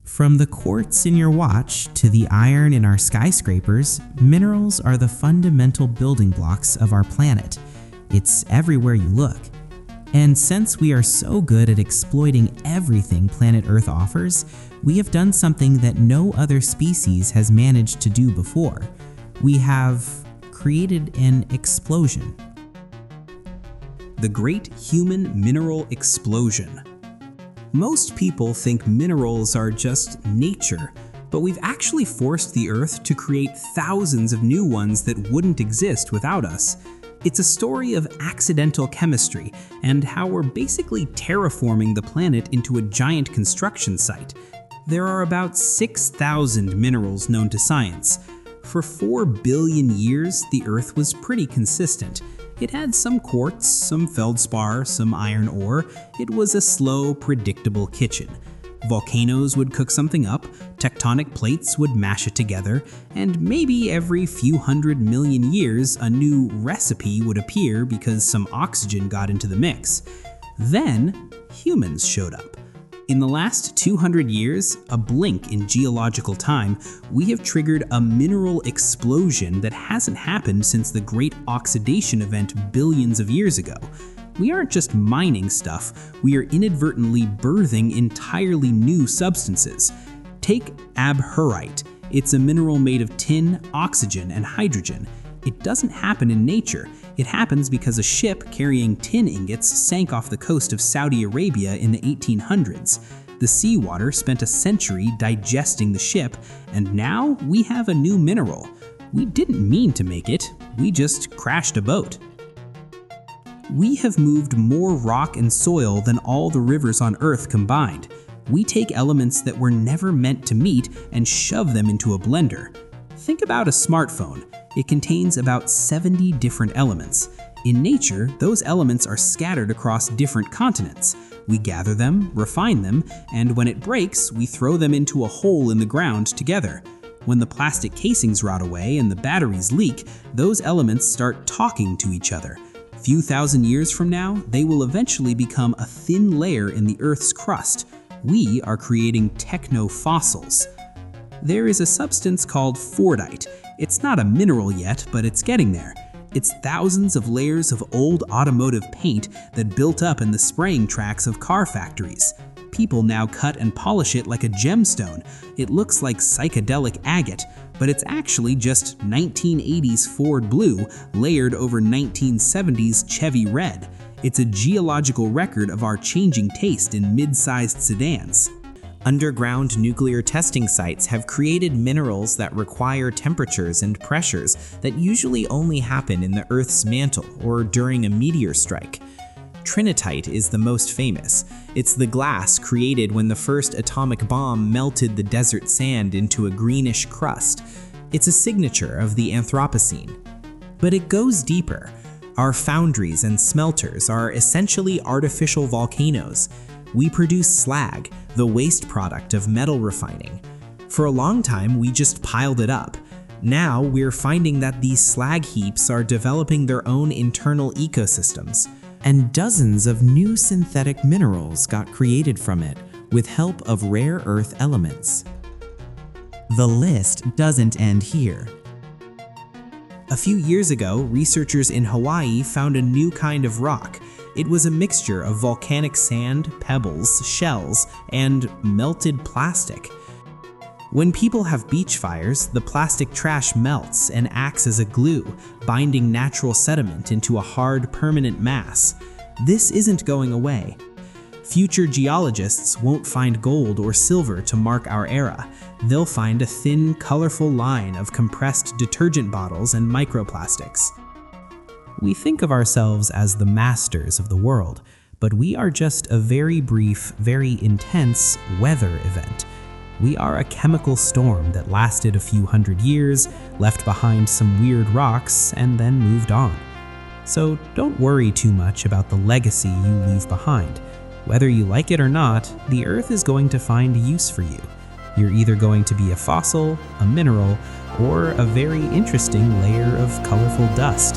From the quartz in your watch to the iron in our skyscrapers, minerals are the fundamental building blocks of our planet. It's everywhere you look. And since we are so good at exploiting everything planet Earth offers, we have done something that no other species has managed to do before. We have created an explosion. The Great Human Mineral Explosion. Most people think minerals are just nature, but we've actually forced the Earth to create thousands of new ones that wouldn't exist without us. It's a story of accidental chemistry and how we're basically terraforming the planet into a giant construction site. There are about 6,000 minerals known to science. For 4 billion years, the Earth was pretty consistent. It had some quartz, some feldspar, some iron ore. It was a slow, predictable kitchen. Volcanoes would cook something up, tectonic plates would mash it together, and maybe every few 100 million years a new recipe would appear because some oxygen got into the mix. Then, humans showed up. In the last 200 years, a blink in geological time, we have triggered a mineral explosion that hasn't happened since the Great Oxidation Event billions of years ago. We aren't just mining stuff, we are inadvertently birthing entirely new substances. Take abhorite. It's a mineral made of tin, oxygen, and hydrogen. It doesn't happen in nature. It happens because a ship carrying tin ingots sank off the coast of Saudi Arabia in the 1800s. The seawater spent a century digesting the ship, and now we have a new mineral. We didn't mean to make it, we just crashed a boat. We have moved more rock and soil than all the rivers on Earth combined. We take elements that were never meant to meet and shove them into a blender. Think about a smartphone. It contains about 70 different elements. In nature, those elements are scattered across different continents. We gather them, refine them, and when it breaks, we throw them into a hole in the ground together. When the plastic casings rot away and the batteries leak, those elements start talking to each other. Few thousand years from now, they will eventually become a thin layer in the Earth's crust. We are creating technofossils. There is a substance called fordite. It's not a mineral yet, but it's getting there. It's thousands of layers of old automotive paint that built up in the spraying tracks of car factories. People now cut and polish it like a gemstone. It looks like psychedelic agate, but it's actually just 1980s Ford blue layered over 1970s Chevy red. It's a geological record of our changing taste in mid-sized sedans. Underground nuclear testing sites have created minerals that require temperatures and pressures that usually only happen in the Earth's mantle or during a meteor strike. Trinitite is the most famous. It's the glass created when the first atomic bomb melted the desert sand into a greenish crust. It's a signature of the Anthropocene. But it goes deeper. Our foundries and smelters are essentially artificial volcanoes. We produce slag, the waste product of metal refining. For a long time, we just piled it up. Now, we're finding that these slag heaps are developing their own internal ecosystems. And dozens of new synthetic minerals got created from it with help of rare earth elements. The list doesn't end here. A few years ago, researchers in Hawaii found a new kind of rock. It was a mixture of volcanic sand, pebbles, shells, and melted plastic. When people have beach fires, the plastic trash melts and acts as a glue, binding natural sediment into a hard, permanent mass. This isn't going away. Future geologists won't find gold or silver to mark our era. They'll find a thin, colorful line of compressed detergent bottles and microplastics. We think of ourselves as the masters of the world, but we are just a very brief, very intense weather event. We are a chemical storm that lasted a few hundred years, left behind some weird rocks, and then moved on. So don't worry too much about the legacy you leave behind. Whether you like it or not, the Earth is going to find use for you. You're either going to be a fossil, a mineral, or a very interesting layer of colorful dust.